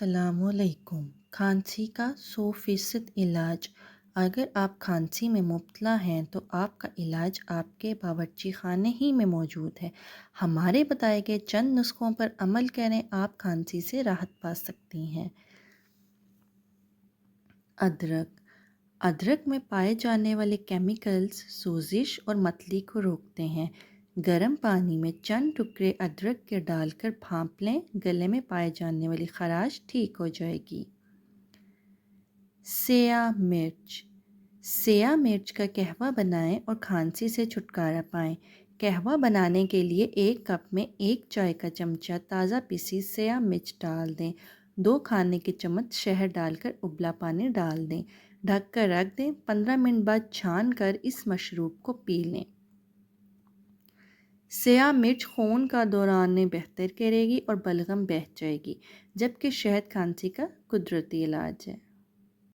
السلام علیکم۔ کھانسی کا 100% علاج۔ اگر آپ کھانسی میں مبتلا ہیں تو آپ کا علاج آپ کے باورچی خانے ہی میں موجود ہے۔ ہمارے بتائے گئے چند نسخوں پر عمل کریں، آپ کھانسی سے راحت پا سکتی ہیں۔ ادرک۔ ادرک میں پائے جانے والے کیمیکلز سوزش اور متلی کو روکتے ہیں۔ گرم پانی میں چند ٹکڑے ادرک کے ڈال کر بھاپ لیں، گلے میں پائے جانے والی خراش ٹھیک ہو جائے گی۔ سیاہ مرچ۔ سیاہ مرچ کا قہوہ بنائیں اور کھانسی سے چھٹکارا پائیں۔ قہوہ بنانے کے لیے 1 کپ میں 1 چائے کا چمچہ تازہ پیسی سیاہ مرچ ڈال دیں۔ 2 کھانے کے چمچ شہد ڈال کر ابلا پانی ڈال دیں، ڈھک کر رکھ دیں۔ 15 منٹ بعد چھان کر اس مشروب کو پی لیں۔ سیاہ مرچ خون کا دوران میں بہتر کرے گی اور بلغم بہہ جائے گی، جبکہ شہد کھانسی کا قدرتی علاج ہے۔